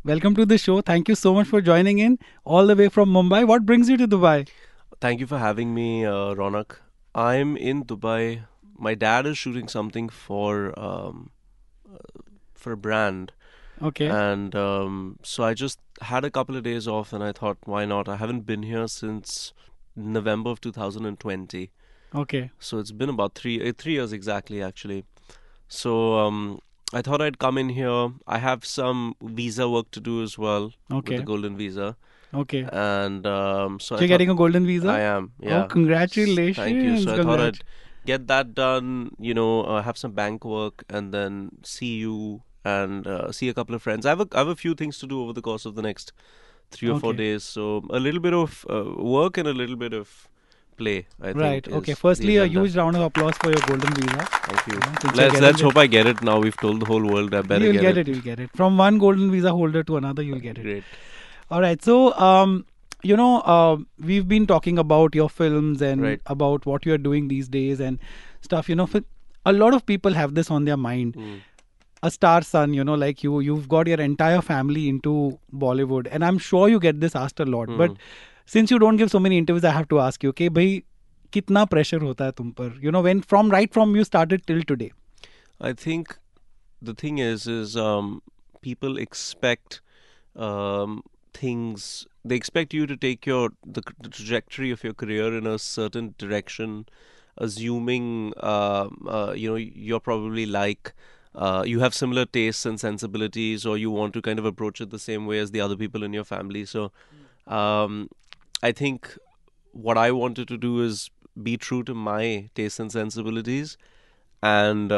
Welcome to the show. Thank you so much for joining in all the way from Mumbai. What brings you to Dubai? Thank you for having me, Ronak. I'm in Dubai. My dad is shooting something for a brand, Okay, and so I just had a couple of days off, and I thought, why not? I haven't been here since November of 2020, okay, so it's been about 3 years exactly, actually. So I thought I'd come in here. I have some visa work to do as well with the okay, golden visa, okay. and so So I you're thought getting a golden I visa? am, Oh, yeah. Thank you. congratulations, So I thought congrats. I'd get that done, have some bank work and then see you and see a couple of friends. I have a few things to do over the course of the next 3 or 4 Okay, days. So a little bit of work and a little bit of play, I right. think, Okay, is the firstly, a agenda. huge round of applause for your golden visa. Thank you. Since you're Let's getting let's it, hope I get it now. We've told the whole world I better you'll get get it. it, you'll get it. From one golden visa holder to another, you'll get it. Great. All right. So, we've been talking about your films and Right. about what you're doing these days and stuff. A lot of people have this on their mind. Mm. A star son, like you've got your entire family into Bollywood, and I'm sure you get this asked a lot. But Mm. since you don't give so many interviews, I have to ask you, okay, bhai, कितना pressure होता है तुम पर? When from you started till today. I think the thing is people expect things. They expect you to take the trajectory of your career in a certain direction, assuming you're probably like you have similar tastes and sensibilities, or you want to kind of approach it the same way as the other people in your family. So um, I think what I wanted to do is be true to my tastes and sensibilities, and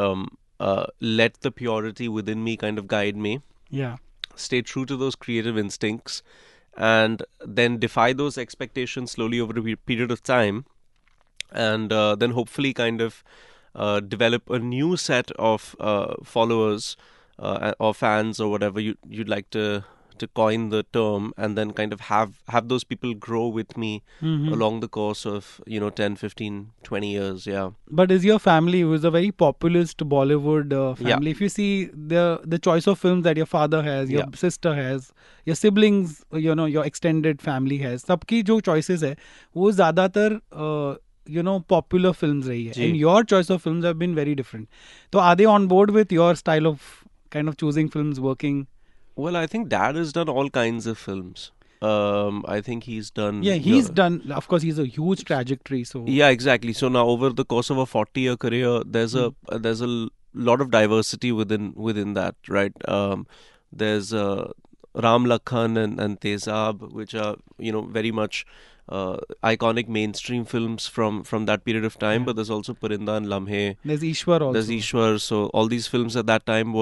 let the purity within me kind of guide me. Yeah. Stay true to those creative instincts, and then defy those expectations slowly over a period of time, and then hopefully kind of develop a new set of followers or fans or whatever you'd like to coin the term, and then kind of have those people grow with me Hmm. along the course of 10, 15, 20 years. Yeah. But is your family, who is a very populist Bollywood Yeah. family, if you see the choice of films that your father has, your Yeah. sister has, your siblings, your extended family has, सबकी जो choices है वो ज़्यादातर popular films रही है, and Ji. your choice of films have been very different. So are they on board with your style of kind of choosing films, working? Well, I think Dad has done all kinds of films. I think he's Yeah, done, he's done. Of course, he's a huge trajectory. So yeah, exactly. So now over the course of a 40-year career, mm, there's a lot of diversity within that, right? There's Ram Lakhan and Tezab, which are very much iconic mainstream films from that period of time. yeah, But there's also Parinda and Lamhe. there's Ishwar There's also. Ishwar. So all these films at that time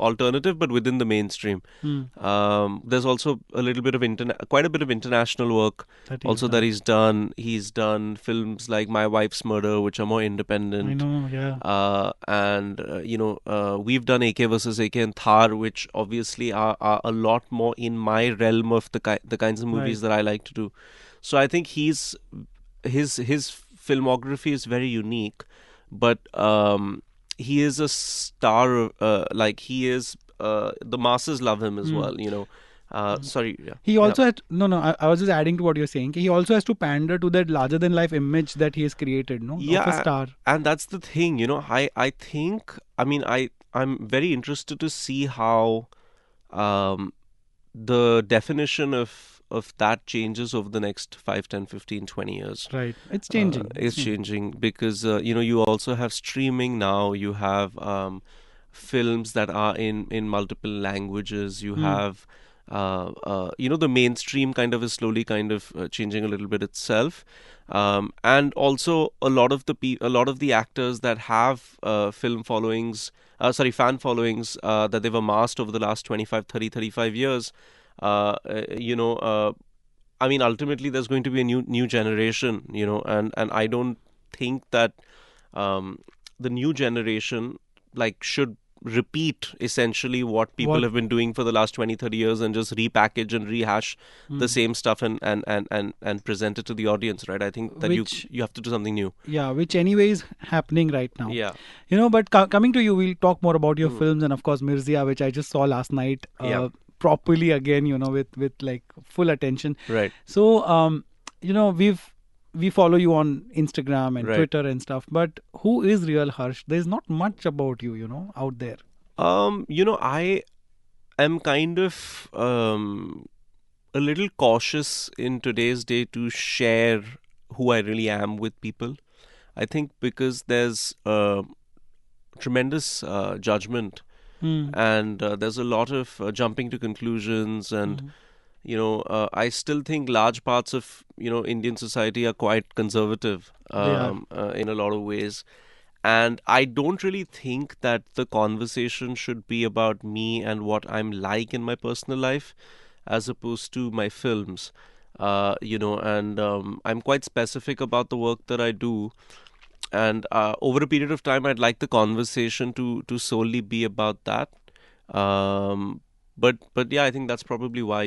alternative, but within the mainstream. Mm, There's also a little bit of quite a bit of international work that he's also that done. he's done. He's done films like My Wife's Murder, which are more I independent. know. Yeah. And we've done AK versus AK and Thar, which obviously are a lot more in my realm of the kinds of Right. movies that I like to do. So I think his filmography is very unique, but he is a star. Like he is, the masses love him as Mm. well. Sorry, yeah, He yeah, also had no, no. I was just adding to what you're saying. He also has to pander to that larger than life image that he has created, no, of a yeah. star. And that's the thing. I think. I mean, I'm very interested to see how um the definition of that changes over the next 5, 10, 15, 20 years. Right. It's changing. It's Is changing. changing because you also have streaming now. You have films that are in multiple languages. You Mm. have the mainstream kind of is slowly kind of changing a little bit itself, and also a lot of the actors that have film followings, fan followings that they've amassed over the last 25, 30, 35 years. Uh, uh, you know, uh, I mean, ultimately, there's going to be a new generation, and I don't think that the new generation like should repeat essentially what people What? have been doing for the last 20, 30 years and just repackage and rehash the Hmm. same stuff and present it to the audience, right? I think that Which, you have to do something new. yeah, which anyway is happening right now. Yeah. But coming to you, we'll talk more about your Mm. films, and of course Mirzia, which I just saw last night, Yeah. properly again, with like full attention. Right. So, we follow you on Instagram and Right. Twitter and stuff, but who is real Harsh? There's not much about you, out there. I am kind of a little cautious in today's day to share who I really am with people. I think because there's tremendous judgment, Hmm. and there's a lot of jumping to conclusions, and Hmm. I still think large parts of Indian society are quite conservative They are. in a lot of ways. And I don't really think that the conversation should be about me and what I'm like in my personal life as opposed to my films. And I'm quite specific about the work that I do. And over a period of time, I'd like the conversation to solely be about that. Um, but yeah, I think that's probably But why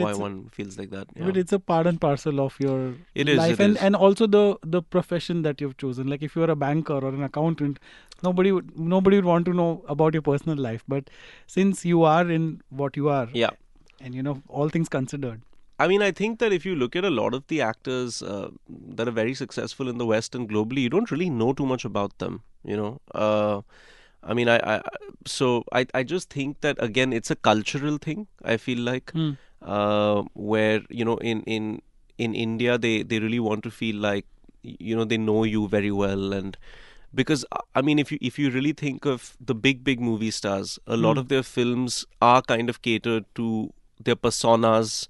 it's one feels like that. Yeah, but it's a part and parcel of your it is. life, It and is. and also the profession that you've chosen. Like if you're a banker or an accountant, nobody would want to know about your personal life. But since you are in what you are, Yeah. and all things considered. I mean, I think that if you look at a lot of the actors that are very successful in the West and globally, you don't really know too much about them. I mean, I just think that again, it's a cultural thing. I feel like Hmm. where in India they really want to feel like they know you very well, and because I mean, if you really think of the big movie stars, a lot Hmm. of their films are kind of catered to their personas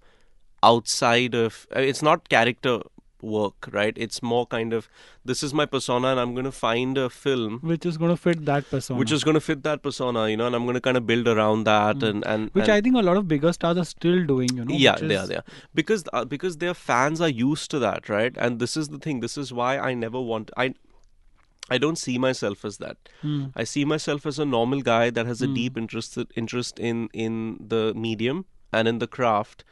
outside of it's not character work, right? It's more kind of this is my persona and I'm going to find a film Which is going to fit that which persona. is going to fit that persona, and I'm going to kind of build around that Hmm. and Which I think a lot of bigger stars are still doing. yeah, Which they is are because their fans are used to that, right? And this is the thing, this is why I never want I don't see myself as that. hmm. I see myself as a normal guy that has a Hmm. deep interest in the medium and in the craft,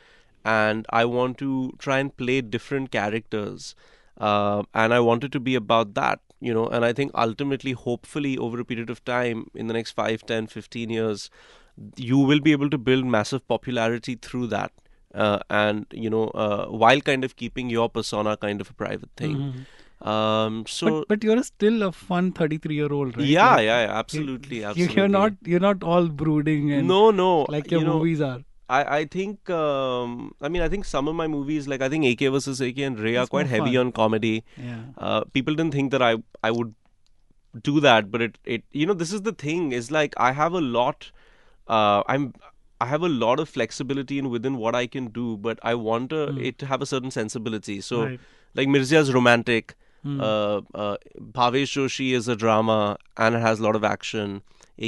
and I want to try and play different characters, and I want it to be about that, and I think ultimately, hopefully, over a period of time, in the next 5, 10, 15 years, you will be able to build massive popularity through that. And while kind of keeping your persona kind of a private thing. Hmm. But So but you're still a fun 33-year-old, right? yeah, Like yeah, yeah, you, absolutely, you're not absolutely. you're not all brooding and No, no, like your movies are. I think I think some of my movies, like I think AK versus AK and Ray, are It's more quite heavy fun. on comedy. Yeah. People didn't think that I would do that, but it this is the thing, is like I have a lot I'm I have a lot of flexibility in within what I can do, but I want Hmm. it to have a certain sensibility. So Right. like Mirza's romantic, Hmm. Bhavesh Joshi is a drama and it has a lot of action.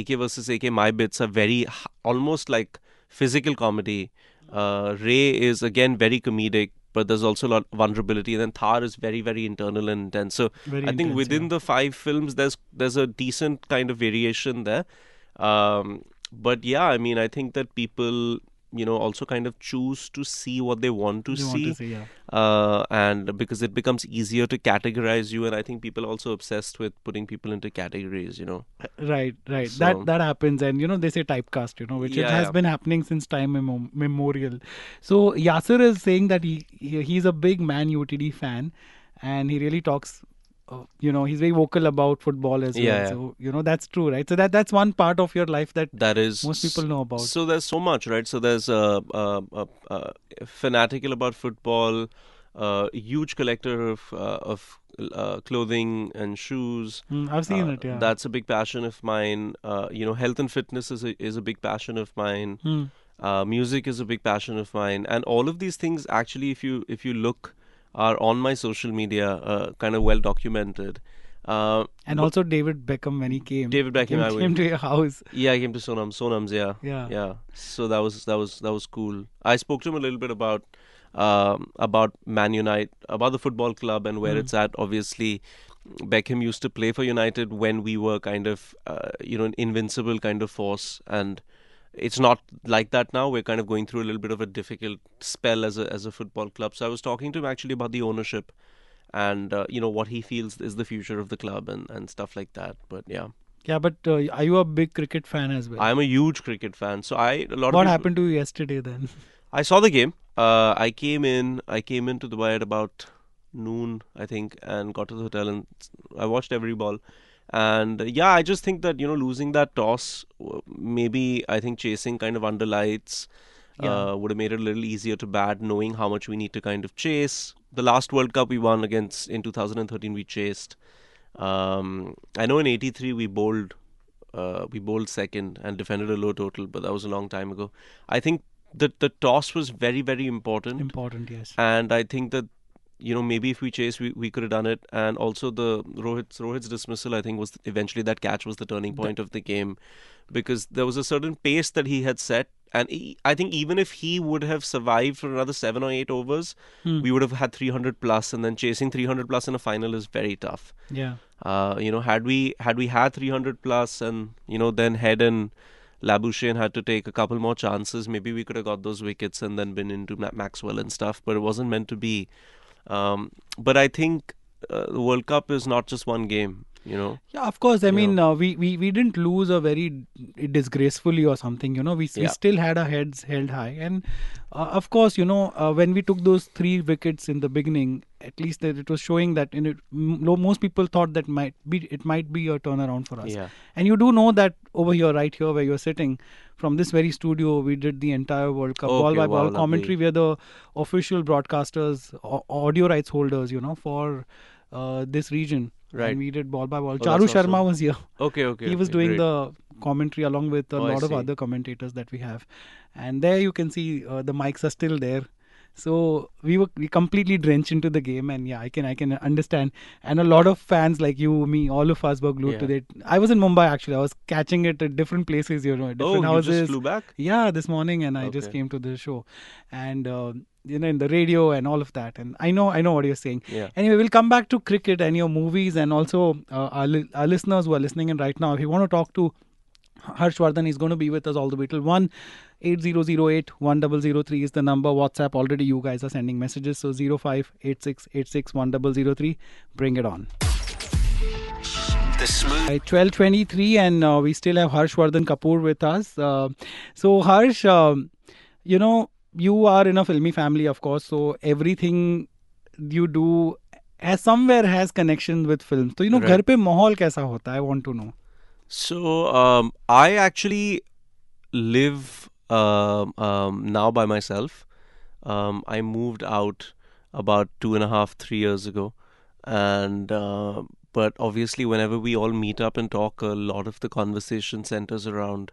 AK versus AK, my bits are very almost like physical comedy. Ray is again very comedic, but there's also a lot of vulnerability. And then Thar is very, very internal and intense. So Very I think intense. Yeah. within the 5 films, there's a decent kind of variation there. But yeah, I mean, I think that people, also kind of choose to see what they want to They want to see, say yeah. and because it becomes easier to categorize you, and I think people are also obsessed with putting people into categories. Right. Right. That So that happens, and they say typecast. Which it yeah, has yeah. been happening since time memorial. So Yasser is saying that he's a big Man UTD fan, and he really talks. He's very vocal about football as Yeah, well. yeah. So that's true, right? So that's one part of your life that That is most people know about. so there's so much, right? So there's fanatical about football, huge collector of clothing and shoes. I've seen it. Yeah. That's a big passion of mine. Health and fitness is a big passion of mine. Hmm. Music is a big passion of mine, and all of these things actually, if you look, are on my social media, kind of well documented. And But also David Beckham when he came David Beckham, I came would. to your house. Yeah, I came to Sonam's. Yeah, Yeah. yeah. So that was cool. I spoke to him a little bit about Man United, about the football club and where Hmm. it's at. Obviously, Beckham used to play for United when we were kind of, an invincible kind of force. And it's not like that now. We're kind of going through a little bit of a difficult spell as a football club. So I was talking to him actually about the ownership and, what he feels is the future of the club and stuff like that. But yeah. Yeah, but are you a big cricket fan as well? I'm a huge cricket fan. So a lot of What people, happened to you yesterday then? I saw the game. I came into Dubai at about noon, I think, and got to the hotel and I watched every ball. And yeah, I just think that losing that toss, maybe I think chasing kind of under lights Yeah, would have made it a little easier to bat, knowing how much we need to kind of chase. The last World Cup we won against in 2013, we chased. I know in '83 we bowled second and defended a low total, but that was a long time ago. I think that the toss was very, very important, important, yes. and I think that maybe if we chased, we could have done it. And also the Rohit's dismissal, I think, was eventually that catch was the turning The, point of the game, because there was a certain pace that he had set, and I think even if he would have survived for another 7 or 8 overs, hmm, we would have had 300 plus, and then chasing 300 plus in a final is very tough. yeah. Had we had 300 plus, and then Head and Labuschagne had to take a couple more chances, maybe we could have got those wickets and then been into Maxwell and stuff. But it wasn't meant to be. But I think the World Cup is not just one game. Yeah, of course. I You mean, know. we didn't lose a very disgracefully or something. We Yeah. still had our heads held high, and of course, when we took those 3 wickets in the beginning, at least that it was showing that most people thought that it might be a turnaround for us. Yeah. And you do know that over here, right here, where you're sitting, from this very studio, we did the entire World Cup ball Okay. by Wow. ball commentary. Lovely. We're the official broadcasters, audio rights holders, for this region, and Right. we did ball by ball. Oh, that's Charu Sharma awesome. was here. Okay. Okay. He was Okay. doing Great. the commentary along with a Oh, I lot of see. other commentators that we have. And there you can see the mics are still there. So we completely drenched into the game, and yeah, I can understand. And a lot of fans like you, me, all of us were glued to Yeah. it. I was in Mumbai actually. I was catching it at different places, Oh, different you just houses. flew back? Yeah, this morning, and I just Okay. came to the show, and in the radio and all of that. And I know what you're saying. Yeah. Anyway, we'll come back to cricket and your movies, and also our listeners who are listening in right now. If you want to talk to Harshvardhan, is going to be with us all the way till 1-8008-1003 is the number. WhatsApp, already you guys are sending messages. So 0586861003. Bring it on. The smooth. 12:23, and we still have Harshvardhan Kapoor with us. So Harsh, you are in a filmy family, of course. So everything you do has connection with films. So Right. घर पे माहौल कैसा होता है? I want to know. So I actually live now by myself. I moved out about 2.5, 3 years ago, and but obviously, whenever we all meet up and talk, a lot of the conversation centers around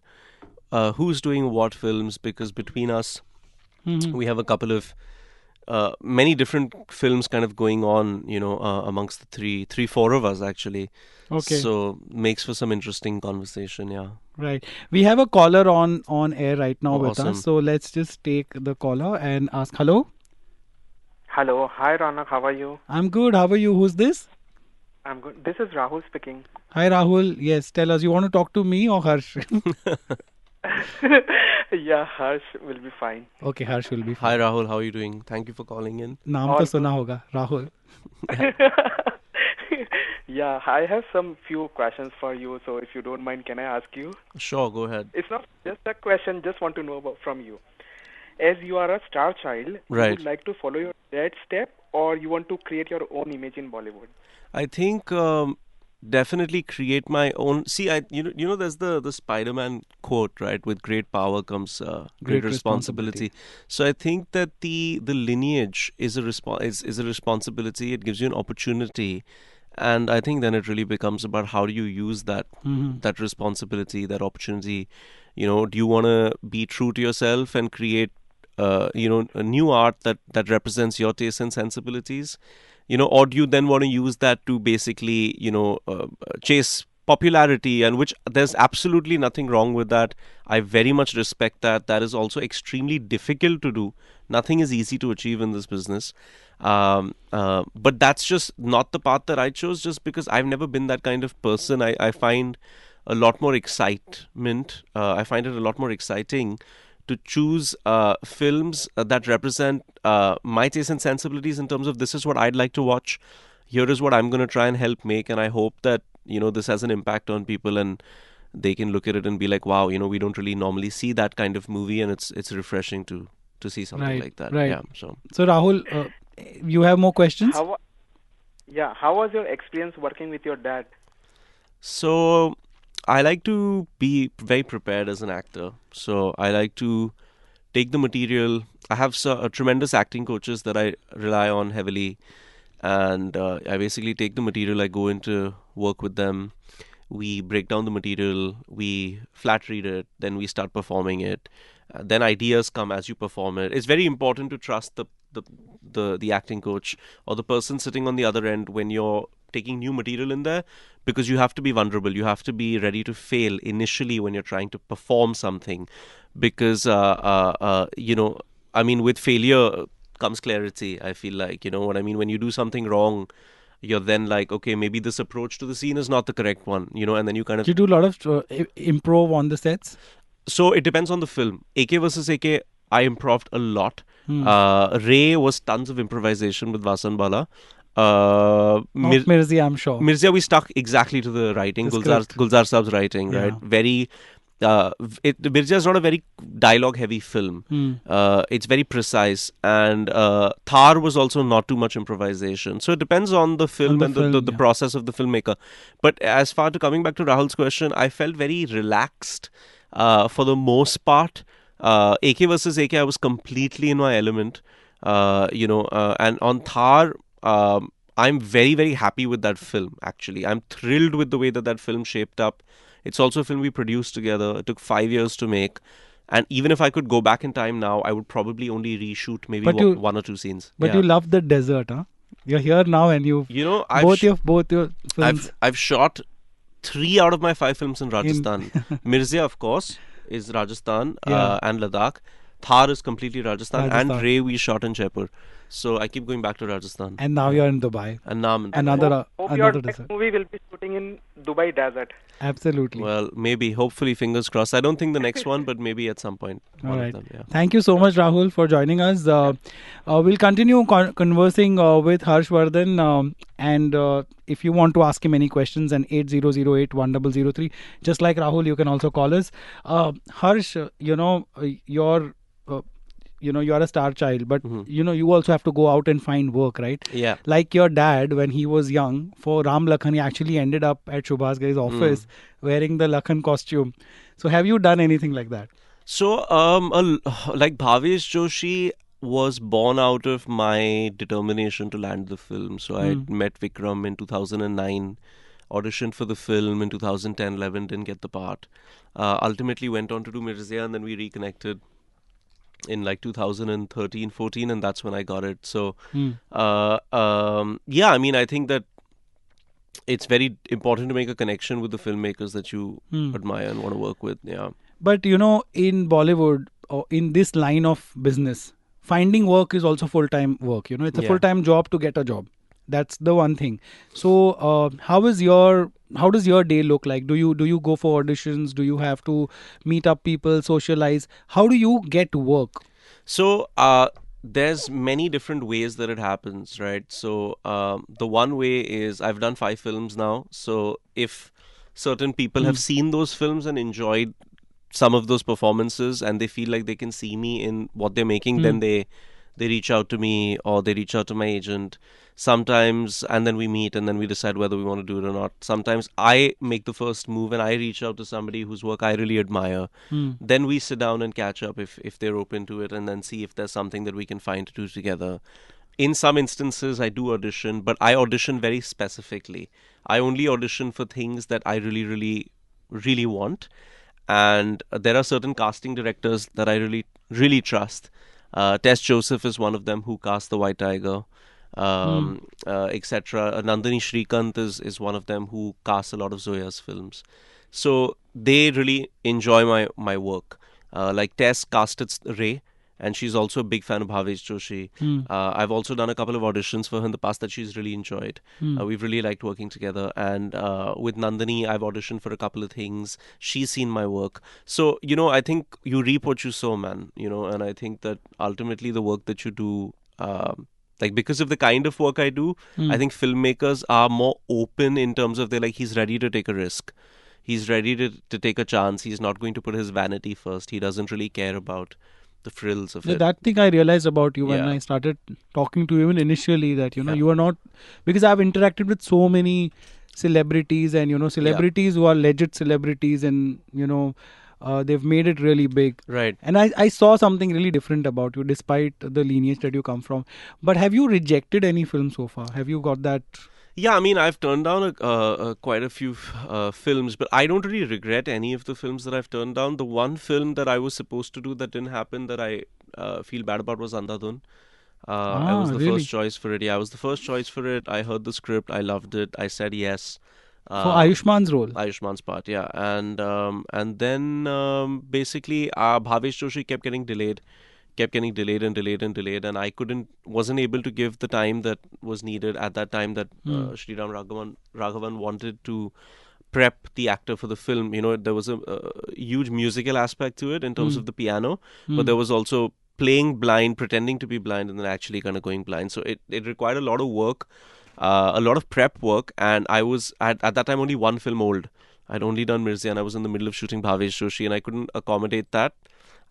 who's doing what films, because between us, Mhm. we have a couple of many different films kind of going on, amongst the three, four of us actually. Okay. So makes for some interesting conversation. Yeah. Right. We have a caller on air right now with Awesome. us. So let's just take the caller and ask. Hello. Hello. Hi, Ronak. How are you? I'm good. How are you? Who's this? I'm good. This is Rahul speaking. Hi Rahul. Yes. Tell us. You want to talk to me or Harsh? Yeah, Harsh will be fine. Okay, Harsh will be Hi fine. Rahul, how are you doing? Thank you for calling in. नाम All तो good. सुना होगा Rahul. Yeah, I have some few questions for you. So if you don't mind, can I ask you? Sure, go ahead. It's not just a question. Just want to know about from you. As you are a star child, you Right. would like to follow your dad's step, or you want to create your own image in Bollywood? I think definitely create my own. See, there's the Spider-Man quote, right? With great power comes great Great responsibility. responsibility. So I think that the lineage is is a responsibility. It gives you an opportunity, and I think then it really becomes about how do you use Mhm. that responsibility, that opportunity. Do you want to be true to yourself and create a new art that represents your tastes and sensibilities? Or do you then want to use that to basically chase popularity, and which there's absolutely nothing wrong with that. I very much respect that. That is also extremely difficult to do. Nothing is easy to achieve in this business. But that's just not the path that I chose, just because I've never been that kind of person. I find a lot more excitement. I find it a lot more exciting to choose films that represent my tastes and sensibilities in terms of this is what I'd like to watch. Here is what I'm going to try and help make, and I hope that this has an impact on people and they can look at it and be like, wow, we don't really normally see that kind of movie, and it's refreshing to see something like that. Right. Yeah. So Rahul, you have more questions? How was your experience working with your dad? So I like to be very prepared as an actor. So I like to take the material. I have tremendous acting coaches that I rely on heavily, and I basically take the material. I go into work with them. We break down the material. We flat read it. Then we start performing it. Then ideas come as you perform it. It's very important to trust the acting coach or the person sitting on the other end when you're taking new material in there, because you have to be vulnerable. You have to be ready to fail initially when you're trying to perform something, because I mean, with failure comes clarity. I feel like, you know what I mean, when you do something wrong, you're then like, okay, maybe this approach to the scene is not the correct one, and then you kind of... You do a lot of improv on the sets? So it depends on the film. AK versus AK, I improved a lot. Ray was tons of improvisation with Vasan Bala. Mirzia, I'm sure. Mirzia, we stuck exactly to the writing, Gulzar Saab's writing, right? Very... Mirzia is not a very dialogue-heavy film. It's very precise, and Thar was also not too much improvisation. So it depends on the film and the process of the filmmaker. But as far to coming back to Rahul's question, I felt very relaxed for the most part. AK versus AK, I was completely in my element. And on Thar, I'm very, very happy with that film. Actually, I'm thrilled with the way that film shaped up. It's also a film we produced together. It took 5 years to make. And even if I could go back in time now, I would probably only reshoot maybe one or two scenes. But you love the desert, huh? You're here now and both your films. I've shot 3 out of my 5 films in Rajasthan. Mirzia, of course, is Rajasthan and Ladakh. Thar is completely Rajasthan. And Ray we shot in Jaipur. So I keep going back to Rajasthan. And now you're in Dubai. And now I'm in Dubai. Hope your next movie will be shooting in Dubai desert. Absolutely. Well, maybe, hopefully, fingers crossed. I don't think the next one, but maybe at some point. All right. Thank you so much, Rahul, for joining us. We'll continue conversing with Harshvarrdhan. And if you want to ask him any questions, and 8008-1003, just like Rahul, you can also call us. Harsh, you're a star child, but you also have to go out and find work, right? Yeah. Like your dad, when he was young, for Ram Lakhan, he actually ended up at Shubhas Gai's office wearing the Lakhan costume. So have you done anything like that? So, like Bhavesh Joshi was born out of my determination to land the film. So I met Vikram in 2009, auditioned for the film in 2010-11, didn't get the part. Ultimately went on to do Mirzia, and then we reconnected in like 2013-14, and that's when I got it. So I mean, I think that it's very important to make a connection with the filmmakers that you admire and want to work with. But in Bollywood, or in this line of business, finding work is also full-time work. It's a full-time job to get a job. That's the one thing. So how does your day look like? Do you go for auditions? Do you have to meet up people, socialize? How do you get work? So there's many different ways that it happens, right? So the one way is, I've done 5 films now. So if certain people have seen those films and enjoyed some of those performances, and they feel like they can see me in what they're making, then they reach out to me, or they reach out to my agent sometimes, and then we meet, and then we decide whether we want to do it or not. Sometimes I make the first move and I reach out to somebody whose work I really admire. Then we sit down and catch up if they're open to it, and then see if there's something that we can find to do together. In some instances, I do audition, but I audition very specifically. I only audition for things that I really, really, really want. And there are certain casting directors that I really, really trust. Tess Joseph is one of them, who cast The White Tiger. etc. Nandini Shrikant is one of them who casts a lot of Zoya's films. So they really enjoy my work. Like Tess casted Ray, and she's also a big fan of Bhavesh Joshi. Hmm. I've also done a couple of auditions for her in the past that she's really enjoyed. Hmm. We've really liked working together. And with Nandini, I've auditioned for a couple of things. She's seen my work. So, I think you reap what you sow, man. And I think that ultimately the work that you do, like because of the kind of work I do, Hmm. I think filmmakers are more open in terms of they're like, he's ready to take a risk. He's ready to take a chance. He's not going to put his vanity first. He doesn't really care about the frills of Yeah, it. that thing I realized about you when Yeah. I started talking to you even initially, that Yeah. you are not, because I've interacted with so many celebrities, and celebrities who are legit celebrities, and they've made it really big. Right. And I saw something really different about you despite the lineage that you come from. But have you rejected any film so far? Have you got that? Yeah, I mean, I've turned down quite a few films, but I don't really regret any of the films that I've turned down. The one film that I was supposed to do that didn't happen that I feel bad about was Andhadhun. I was the Really? first choice for it. Yeah, I was the first choice for it. I heard the script. I loved it. I said yes. For Ayushman's role? Ayushman's part, yeah. And then basically Bhavesh Joshi kept getting delayed and delayed and delayed, and I wasn't able to give the time that was needed at that time that Shri Ram Raghavan wanted to prep the actor for the film. There was a huge musical aspect to it in terms of the piano, but there was also playing blind, pretending to be blind, and then actually kind of going blind. So it required a lot of work, a lot of prep work, and I was at that time only one film old. I'd only done Mirzya, and I was in the middle of shooting Bhavesh Joshi, and I couldn't accommodate that.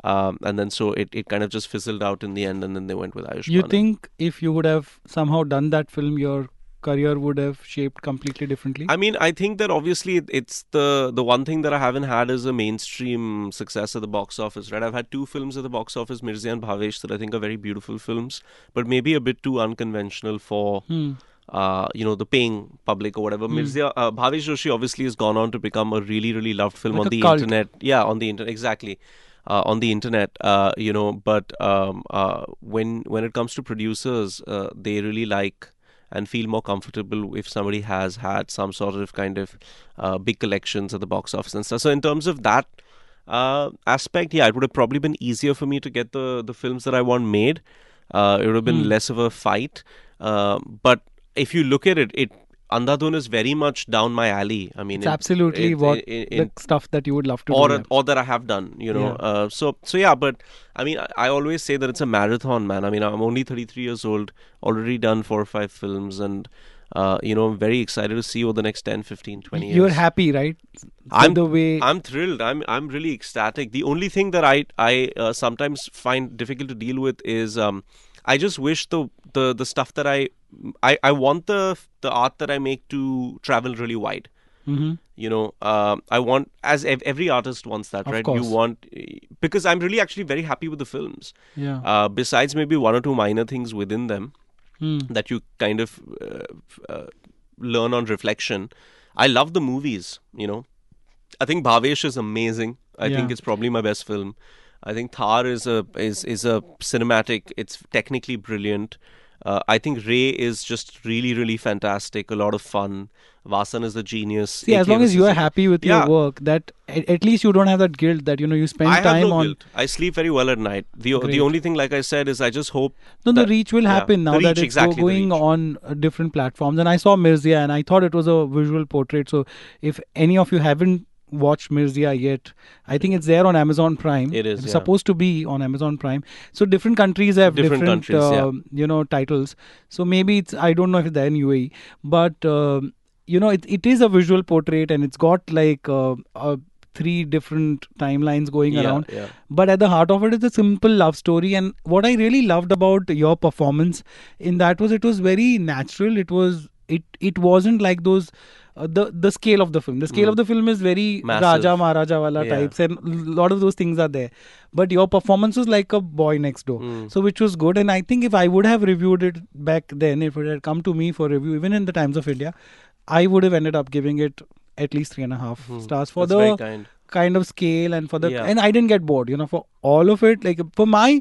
And then so it kind of just fizzled out in the end, and then they went with Ayushmann. You think if you would have somehow done that film, your career would have shaped completely differently? I mean, I think that obviously it's the one thing that I haven't had is a mainstream success at the box office, right? I've had two films at the box office, Mirzya and Bhavesh, that I think are very beautiful films, but maybe a bit too unconventional for the paying public or whatever. Mirzya, Bhavesh Joshi obviously has gone on to become a really, really loved film Like on a the cult. internet. Yeah, on the internet, exactly. On the internet, but when it comes to producers, they really like and feel more comfortable if somebody has had some sort of kind of big collections at the box office and stuff. So in terms of that aspect, yeah, it would have probably been easier for me to get the films that I want made. It would have been less of a fight. But if you look at it, Andhadhun is very much down my alley. I mean, It's absolutely the stuff that you would love to do. or that I have done, So yeah, but I mean, I always say that it's a marathon, man. I mean, I'm only 33 years old, already done 4 or 5 films, and I'm very excited to see over the next 10, 15, 20 years. You're happy, right? I'm thrilled. I'm really ecstatic. The only thing that I sometimes find difficult to deal with is I just wish the stuff that I want the art that I make to travel really wide. I want, as every artist wants that, right? Course. You want, because I'm really actually very happy with the films. Yeah. Besides maybe one or two minor things within them that you kind of learn on reflection. I love the movies. I think Bhavesh is amazing. I think it's probably my best film. I think Thar is a cinematic. It's technically brilliant. I think Ray is just really, really fantastic. A lot of fun. Vasan is a genius. See, as long as you are happy with your work, that at least you don't have that guilt that you spend I time have no on. guilt. I sleep very well at night. The only thing, like I said, is I just hope. The reach will happen now that it's going on different platforms. And I saw Mirzya, and I thought it was a visual portrait. So if any of you haven't watched Mirzya yet, I think it's there on Amazon Prime. It is. It's supposed to be on Amazon Prime. So different countries have different titles. So maybe it's, I don't know if it's there in UAE, but it is a visual portrait, and it's got like 3 different timelines going around. Yeah. But at the heart of it is a simple love story. And what I really loved about your performance in that was it was very natural. It wasn't like those the scale of the film. The scale of the film is very massive. Raja Maharaja wala types, and a lot of those things are there. But your performance was like a boy next door. So which was good. And I think if I would have reviewed it back then, if it had come to me for review, even in the Times of India, I would have ended up giving it at least 3.5 stars for That's very kind. kind of scale and for the Yeah. and I didn't get bored. For all of it, like for my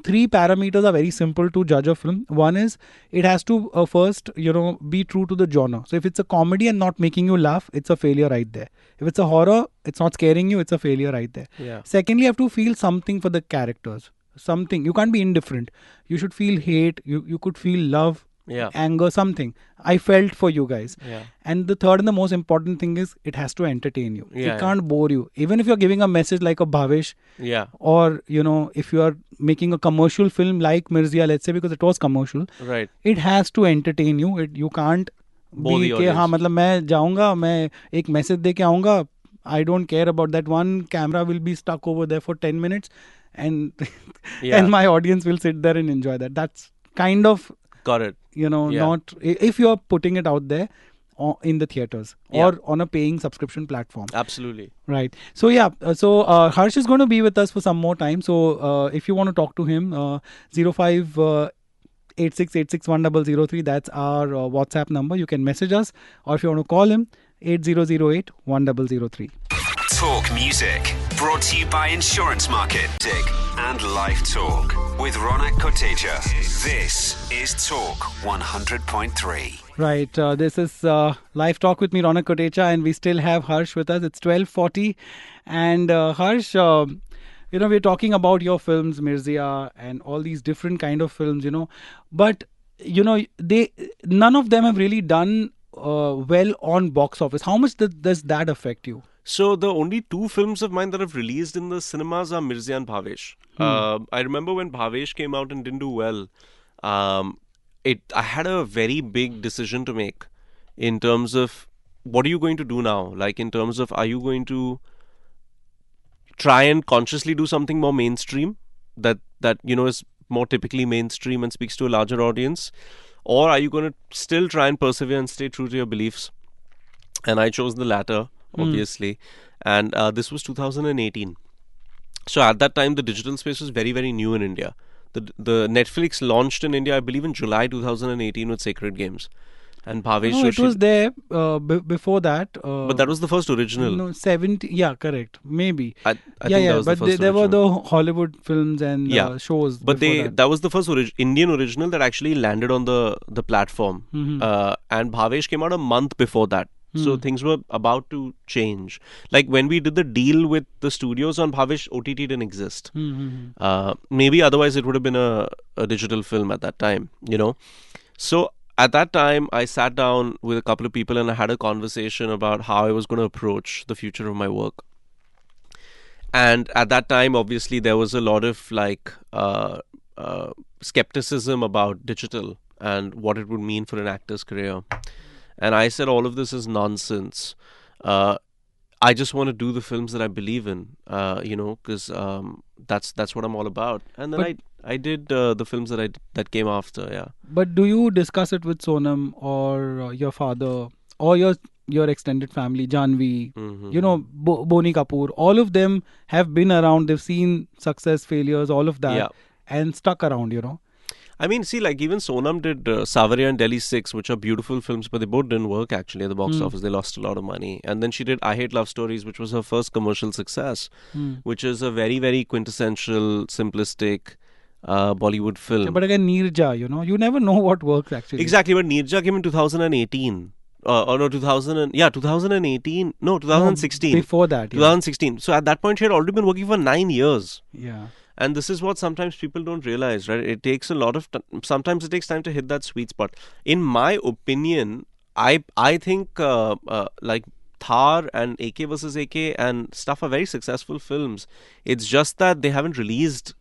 three parameters are very simple to judge a film. One is it has to first be true to the genre. So if it's a comedy and not making you laugh, it's a failure right there. If it's a horror, it's not scaring you, it's a failure right there. Yeah. Secondly, you have to feel something for the characters. Something. You can't be indifferent. You should feel hate. You could feel love, Yeah. anger, something. I felt for you guys. Yeah. And the third and the most important thing is it has to entertain you. Yeah, It can't bore you. Even if you're giving a message like a Bhavesh, Yeah. or if you are making a commercial film like Mirzia, let's say, because it was commercial, Right. it has to entertain you. You can't Bore be the कि हाँ audience. मतलब मैं जाऊंगा, मैं एक message दे के आऊंगा. I don't care about that. One camera will be stuck over there for 10 minutes and Yeah. and my audience will sit there and enjoy that. That's kind of Got it. Yeah. not if you are putting it out there in the theaters Yeah. or on a paying subscription platform. Absolutely. Right. So yeah. So Harsh is going to be with us for some more time. So if you want to talk to him, 05 86861003. That's our WhatsApp number. You can message us, or if you want to call him, 8008-1003. Talk Music, brought to you by Insurance Market and Life Talk with Ronak Kotecha. This is Talk 100.3. Right. This is Live Talk with me, Ronak Kotecha, and we still have Harsh with us. It's 12:40, and Harsh, we're talking about your films, Mirzia, and all these different kind of films, but they none of them have really done well on box office. How much does that affect you? So the only two films of mine that have released in the cinemas are Mirzia and Bhavesh. I remember when Bhavesh came out and didn't do well. I had a very big decision to make in terms of what are you going to do now? Like in terms of, are you going to try and consciously do something more mainstream that is more typically mainstream and speaks to a larger audience, or are you going to still try and persevere and stay true to your beliefs? And I chose the latter, obviously. And this was 2018. So at that time, the digital space was very, very new in India. The Netflix launched in India, I believe, in July 2018 with Sacred Games. And Bhavesh No, it Joshi. was there before that. But that was the first original. No, 70. Yeah, correct. Maybe. I think yeah. that was But the first there were original. the Hollywood films and Yeah. shows. But before that was the first Indian original that actually landed on the platform. And Bhavesh came out a month before that. So things were about to change. Like when we did the deal with the studios on Bhavesh, OTT didn't exist. Maybe otherwise it would have been a digital film at that time, So at that time, I sat down with a couple of people and I had a conversation about how I was going to approach the future of my work. And at that time, obviously, there was a lot of skepticism about digital and what it would mean for an actor's career. And I said, all of this is nonsense. I just want to do the films that I believe in, because that's what I'm all about. And then I did the films that came after, yeah. But do you discuss it with Sonam or your father or your extended family, Janvi, Boni Kapoor? All of them have been around. They've seen success, failures, all of that, Yeah. and stuck around, I mean, see, like even Sonam did Savaria and Delhi 6, which are beautiful films, but they both didn't work actually at the box office. They lost a lot of money. And then she did I Hate Love Stories, which was her first commercial success, which is a very, very quintessential, simplistic Bollywood film. But again, Neerja, you never know what works actually. Exactly, but Neerja came in 2018. Or no, 2018. No, 2016. Before that, yeah. 2016. So at that point, she had already been working for 9 years. Yeah. And this is what sometimes people don't realize, right? It takes a lot of sometimes it takes time to hit that sweet spot. In my opinion, I think like Thar and AK versus AK and stuff are very successful films. It's just that they haven't released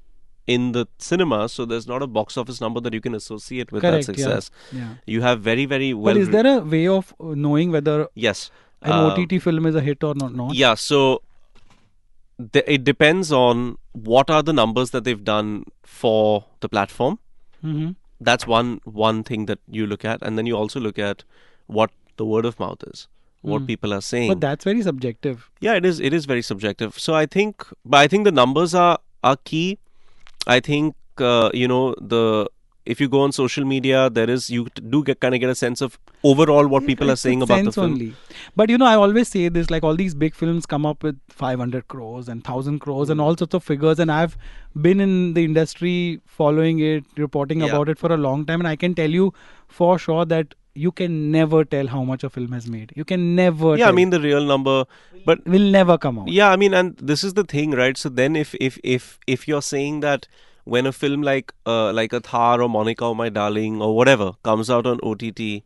in the cinema, so there's not a box office number that you can associate with Correct, that success. Yeah. You have very, very well. But is there a way of knowing whether yes an OTT film is a hit or not? Yeah, so it depends on what are the numbers that they've done for the platform. That's one thing that you look at, and then you also look at what the word of mouth is, what people are saying. But that's very subjective. Yeah, it is very subjective. So I think the numbers are key. I think the if you go on social media, you do kind of get a sense of overall what people are It's a saying about the sense film. only. But I always say this, like all these big films come up with 500 crores and 1,000 crores and all sorts of figures, and I've been in the industry following it, reporting Yeah. about it for a long time, and I can tell you for sure that you can never tell how much a film has made. You can never Yeah, tell. I mean the real number, but Will never come out. yeah, I mean, and this is the thing, right? So then, if you're saying that when a film like a Thar or Monica or My Darling or whatever comes out on OTT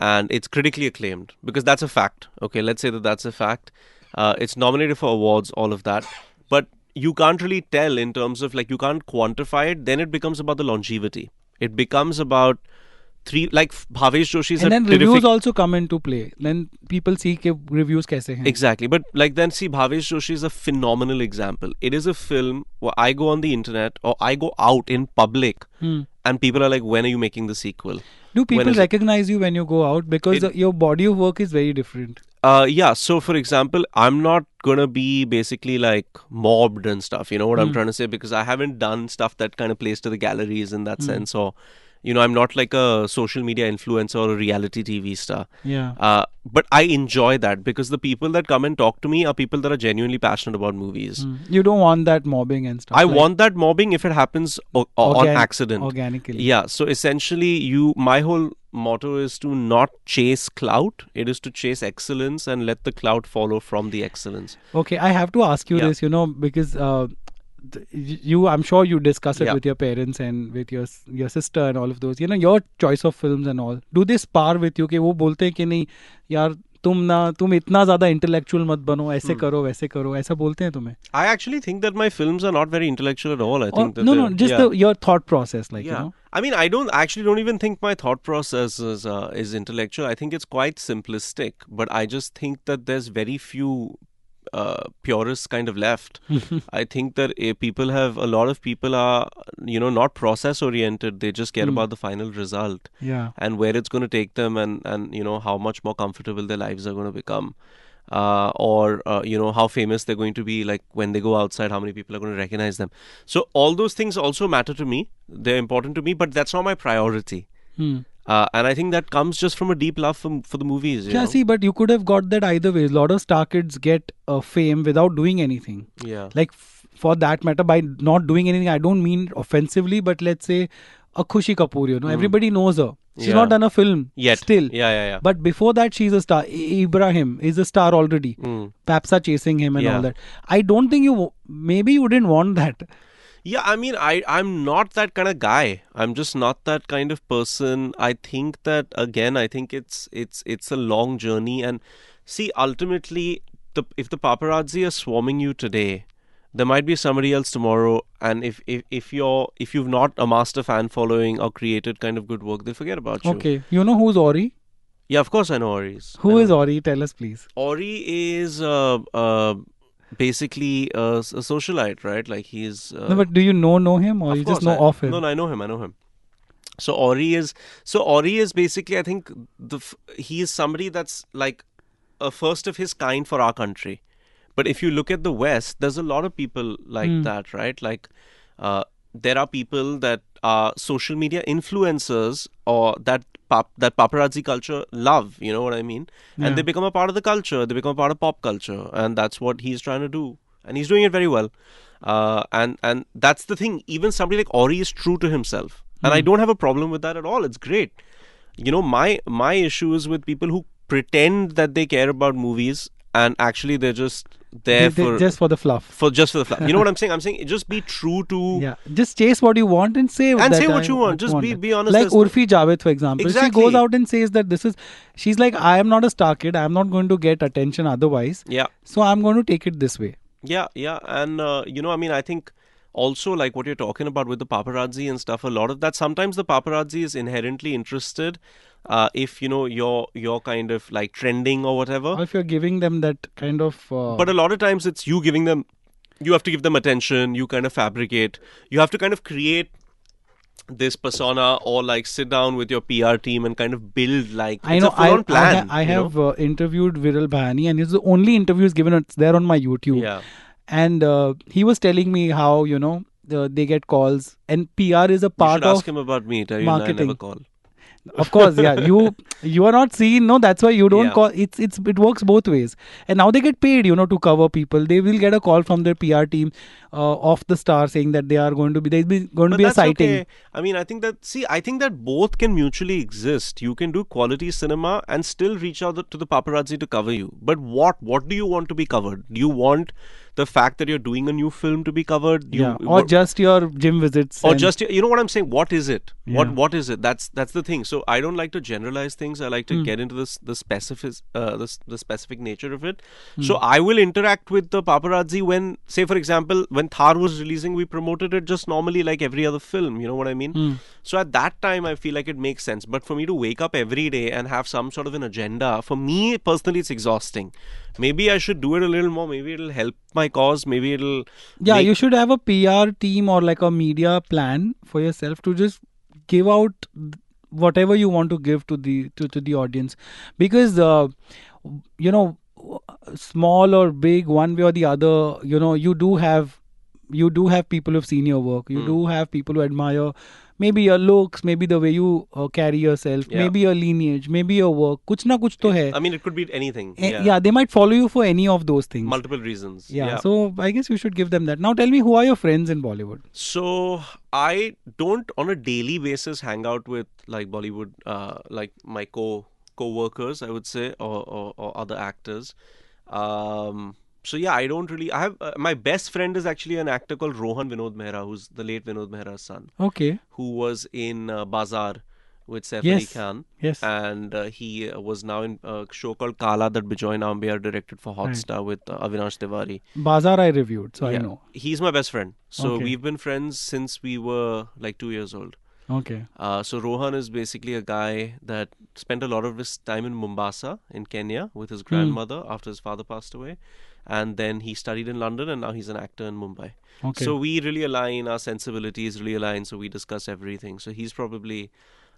and it's critically acclaimed, because that's a fact. Okay, let's say that that's a fact. It's nominated for awards, all of that, but you can't really tell in terms of like you can't quantify it. Then it becomes about the longevity. It becomes about like Bhavesh Joshi's And a then terrific. reviews also come into play. Then people see कि reviews कैसे हैं. Exactly. But like then see, Bhavesh Joshi is a phenomenal example. It is a film where I go on the internet or I go out in public and people are like, when are you making the sequel? Do people When is it? recognize you when you go out? Because your body of work is very different. Yeah. So for example, I'm not gonna be basically like mobbed and stuff. You know what I'm trying to say? Because I haven't done stuff that kind of plays to the galleries in that sense, or I'm not like a social media influencer or a reality TV star. Yeah. But I enjoy that because the people that come and talk to me are people that are genuinely passionate about movies. You don't want that mobbing and stuff. I want that mobbing if it happens on accident. Organically. Yeah. So essentially, my whole motto is to not chase clout. It is to chase excellence and let the clout follow from the excellence. Okay, I have to ask you this, because I'm sure you discuss it with your parents and with your sister and all of those. Your choice of films and all. Do they spar with you? कि वो बोलते हैं कि नहीं यार तुम इतना ज़्यादा intellectual मत बनो, ऐसे करो वैसे करो, ऐसा बोलते हैं तुम्हें? I actually think that my films are not very intellectual at all. I think that no, just your thought process, like I mean, I don't even think my thought process is intellectual. I think it's quite simplistic, but I just think that there's very few purists kind of left. I think that a lot of people are not process oriented. They just care about the final result and where it's going to take them, and how much more comfortable their lives are going to become, or how famous they're going to be, like when they go outside, how many people are going to recognize them. So all those things also matter to me. They're important to me, but that's not my priority. And I think that comes just from a deep love for the movies. You know? See, but you could have got that either way. A lot of star kids get fame without doing anything. Yeah. Like for that matter, by not doing anything, I don't mean offensively, but let's say a Khushi Kapoor, everybody knows her. She's not done a film yet. Still. Yeah. But before that, she's a star. Ibrahim is a star already. Paps are chasing him and all that. I don't think maybe you didn't want that. Yeah, I mean, I'm not that kind of guy. I'm just not that kind of person. I think that, again, it's a long journey. And see, ultimately, if the paparazzi are swarming you today, there might be somebody else tomorrow. And if you've not amassed a fan following or created kind of good work, they'll forget about you. Okay. You know who's Ori? Yeah, of course I know Ori. Who is Ori? Tell us, please. Ori is... basically a socialite, right? Like he's no, but do you know him, or you just know of him? No, I know him. So Ori is basically, I think he is somebody that's like a first of his kind for our country. But if you look at the West, there's a lot of people like that, right? Like there are people that are social media influencers or that paparazzi culture love, you know what I mean? And they become a part of the culture, they become a part of pop culture, and that's what he's trying to do. And he's doing it very well. And that's the thing. Even somebody like Ori is true to himself. And I don't have a problem with that at all. It's great. My issue is with people who pretend that they care about movies and actually they're just there just for the fluff. Just for the fluff. You know what I'm saying? I'm saying just be true to... Yeah. Just chase what you want and say what you want. Just be honest. Like Urfi Javed, for example. Exactly. She goes out and says that she's like, I am not a star kid. I am not going to get attention otherwise. Yeah. So I'm going to take it this way. Yeah. And, I mean, I think also like what you're talking about with the paparazzi and stuff, a lot of that, sometimes the paparazzi is inherently interested if you're kind of like trending or whatever, or if you're giving them that kind of but a lot of times it's you have to give them attention, you kind of fabricate, you have to kind of create this persona or like sit down with your PR team and kind of build like a full-on plan. I have interviewed Viral Bhayani, and it's the only interviews given. It's there on my YouTube. Yeah. And he was telling me how they get calls, and PR is a You part should ask of him about me. Tell you I never marketing. call. Of course, yeah. You are not seen, no. That's why you don't Yeah. call. It works both ways. And now they get paid, to cover people. They will get a call from their PR team, of the star saying that there's going to But be a that's sighting. okay. I mean, I think that both can mutually exist. You can do quality cinema and still reach out to the paparazzi to cover you. But what do you want to be covered? Do you want the fact that you're doing a new film to be covered? Yeah, or just your gym visits. Or and- just, you know what I'm saying? What is it? Yeah. What is it? That's the thing. So I don't like to generalize things. I like to get into the specific nature of it. So I will interact with the paparazzi when, say for example, when Thar was releasing, we promoted it just normally like every other film. You know what I mean? So at that time, I feel like it makes sense. But for me to wake up every day and have some sort of an agenda, for me personally, it's exhausting. Maybe I should do it a little more. Maybe it'll help my cause. Maybe it'll. Yeah, you should have a PR team or like a media plan for yourself to just give out whatever you want to give to the audience, because small or big, one way or the other, you do have people who've seen your work. You do have people who admire maybe your looks, maybe the way you carry yourself, Yeah. maybe your lineage, maybe your work. Kuch na kuch to hai. I mean, it could be anything. Yeah, they might follow you for any of those things. Multiple reasons. Yeah, so I guess you should give them that. Now tell me, who are your friends in Bollywood? So I don't on a daily basis hang out with like Bollywood, like my co-workers, I would say, or other actors. So yeah, I don't really. I have my best friend is actually an actor called Rohan Vinod Mehra, who's the late Vinod Mehra's son, Okay. who was in Bazaar with Saif Ali Yes. Khan. Yes. And he was now in a show called Kala that Bijoy Nambiar directed for Hotstar with Avinash Tiwari. Bazaar I reviewed, so I Yeah. know. He's my best friend. So Okay. we've been friends since we were like 2 years old. Okay. So Rohan is basically a guy that spent a lot of his time in Mombasa in Kenya with his grandmother after his father passed away. And then he studied in London and now he's an actor in Mumbai. Okay. So we really align, our sensibilities really align, so we discuss everything. So he's probably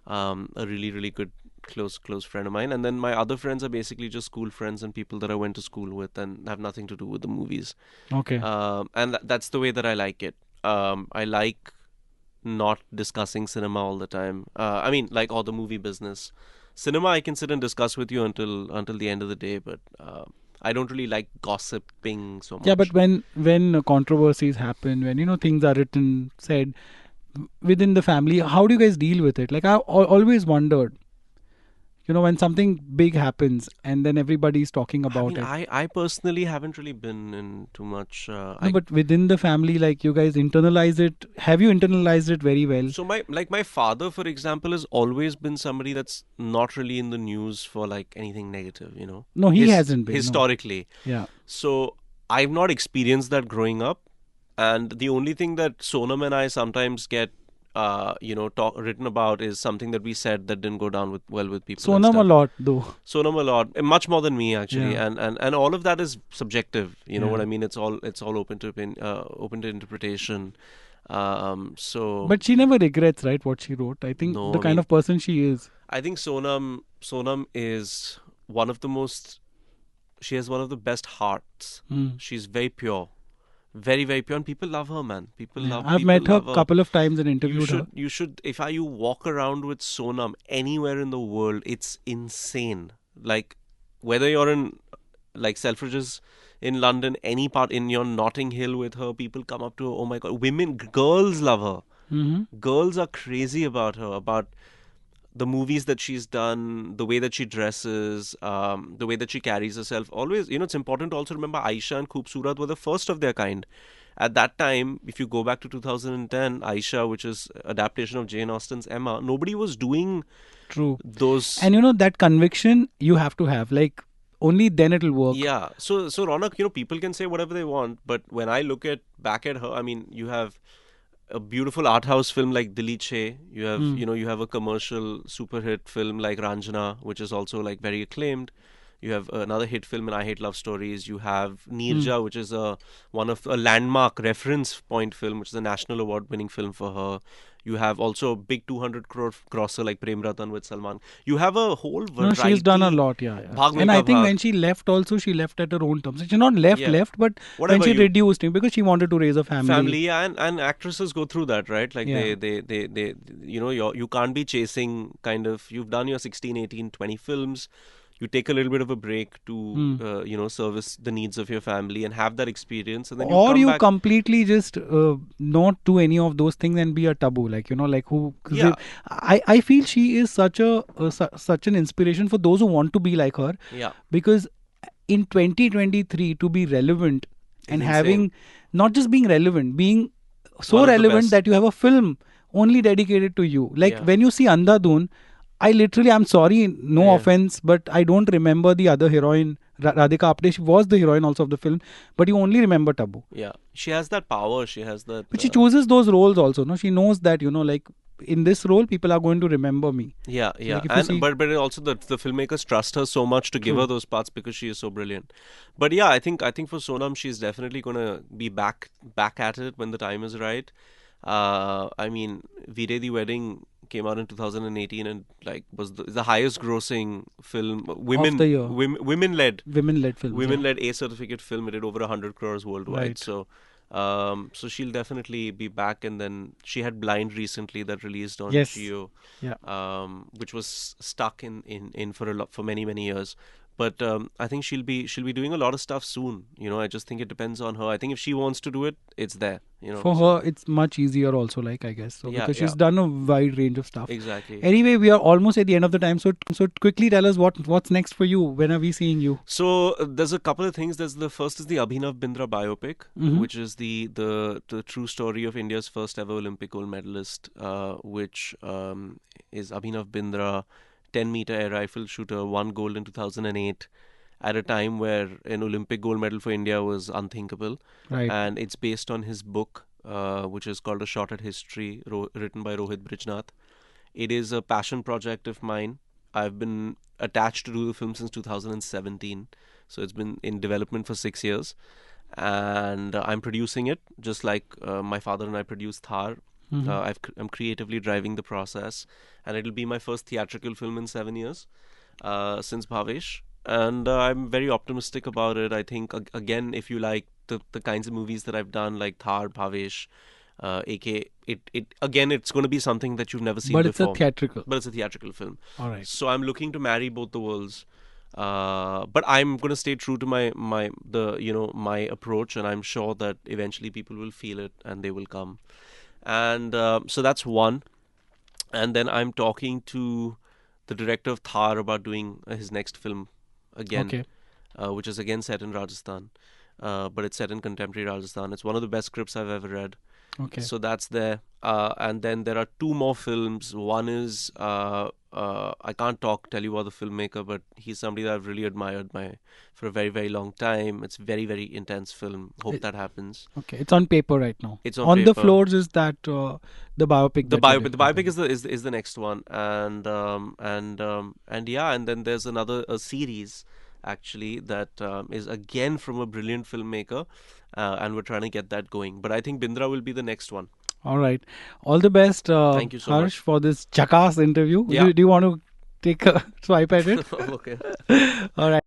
a really, really good close friend of mine. And then my other friends are basically just school friends and people that I went to school with and have nothing to do with the movies. Okay. And that's the way that I like it. I like not discussing cinema all the time. I mean, like all the movie business. Cinema I can sit and discuss with you until the end of the day, but I don't really like gossiping so much. Yeah, but when controversies happen, when things are written, said within the family, how do you guys deal with it? Like I always wondered, when something big happens and then everybody's talking about it. I personally haven't really been in too much. No, but within the family, like you guys internalize it. Have you internalized it very well? So my father, for example, has always been somebody that's not really in the news for like anything negative, No, he hasn't been. No. historically. Yeah. So I've not experienced that growing up, and the only thing that Sonam and I sometimes get written about is something that we said that didn't go down well with people. and Sonam a stuff. lot though. Sonam a lot, much more than me actually, Yeah. and all of that is subjective. You know Yeah. what I mean? It's all open to open to interpretation. So But she never regrets, right, what she wrote. I think No, the I kind mean- of person she is. I think Sonam is one of the most. She has one of the best hearts. She's very pure, very very pure, and people love her, man. People Yeah. love. I've people met her love a couple of times and interviewed her. You should. If you walk around with Sonam anywhere in the world, it's insane. Like whether you're in like Selfridges in London, any part in your Notting Hill with her, people come up to her. Oh my God, girls love her. Mm-hmm. Girls are crazy about her, about the movies that she's done, the way that she dresses, the way that she carries herself. Always, it's important to also remember Aisha and Khoobsurat were the first of their kind. At that time, if you go back to 2010, Aisha, which is adaptation of Jane Austen's Emma, nobody was doing True. those. And that conviction you have to have. Like only then it'll work. Yeah. So Ronak, people can say whatever they want, but when I look back at her, I mean, you have a beautiful art house film like Dili Che. You have, you have a commercial super hit film like Ranjana, which is also like very acclaimed. You have another hit film in I Hate Love Stories. You have Neerja, which is one of a landmark reference point film, which is a national award-winning film for her. You have also a big 200 crore crosser like Prem Ratan with Salman. You have a whole No, variety. she's done a lot, yeah. Bhag And Milkha I think Bhag. when she left also, she left at her own terms. She not left, Yeah. but Whatever when she you- reduced it because she wanted to raise a family. Yeah, and actresses go through that, right? Like Yeah. they you know, you can't be chasing kind of, you've done your 16, 18, 20 films. You take a little bit of a break to, you know, service the needs of your family and have that experience. And then you Or come you back. completely just not do any of those things and be a taboo, like, you know, like who. 'Cause Yeah. I feel she is such such an inspiration for those who want to be like her, Yeah. because in 2023 to be relevant and insane. having not just being relevant, being so One of the relevant best. that you have a film only dedicated to you. Like Yeah. when you see Andhadhun, I'm sorry, no Yeah. offense, but I don't remember the other heroine. Radhika Apte, she was the heroine also of the film, but you only remember Tabu. Yeah. She has that power. She has that. But she chooses those roles also, no? She knows that, you know, like in this role, people are going to remember me. Yeah, yeah, like if you and see- but also the filmmakers trust her so much to give her those parts because she is so brilliant. But yeah, I think for Sonam, she's definitely gonna be back at it when the time is right. I mean, Veere the Wedding came out in 2018 and like was the highest grossing film, women the year. women led Women-led films. women yeah. led A certificate film. It did over 100 crores worldwide. Right. So. So she'll definitely be back, and then she had Blind recently that released on Yes. Jio, Yeah. which was stuck in for many years. But I think she'll be doing a lot of stuff soon. You know, I just think it depends on her. I think if she wants to do it, it's there. You know, For so- her, it's much easier also, like, I guess. So, Yeah, because she's yeah. done a wide range of stuff. Exactly. Anyway, we are almost at the end of the time. So quickly tell us what's next for you. When are we seeing you? So there's a couple of things. There's the first is the Abhinav Bindra biopic, which is the true story of India's first ever Olympic gold medalist, which is Abhinav Bindra, 10-meter air rifle shooter, won gold in 2008 at a time where an Olympic gold medal for India was unthinkable. Right. And it's based on his book, which is called A Shot at History, written by Rohit Brijnath. It is a passion project of mine. I've been attached to do the film since 2017, so it's been in development for 6 years, and I'm producing it just like my father and I produced Thar. I'm creatively driving the process, and it'll be my first theatrical film in 7 years since Bhavesh, and I'm very optimistic about it. I think again, if you like the kinds of movies that I've done like Thar, Bhavesh, AK, it's going to be something that you've never seen But before. it's a theatrical. But it's a theatrical film. All right. So I'm looking to marry both the worlds. But I'm going to stay true to my approach, and I'm sure that eventually people will feel it and they will come. And so that's one. And then I'm talking to the director of Thar about doing his next film again, Okay. which is again set in Rajasthan, but it's set in contemporary Rajasthan. It's one of the best scripts I've ever read. Okay. So that's there. And then there are two more films. One is, I can't tell you about the filmmaker, but he's somebody that I've really admired for a very, very long time. It's very, very intense film. Hope that happens. Okay. It's on paper right now. It's on the paper. floors is that the biopic. The that you're biopic doing. is the next one, and yeah, and then there's a series actually that is again from a brilliant filmmaker, and we're trying to get that going. But I think Bindra will be the next one. All right. All the best, Thank you so Harsh, much. for this jackass interview. Yeah. Do you want to take a swipe at it? Okay. All right.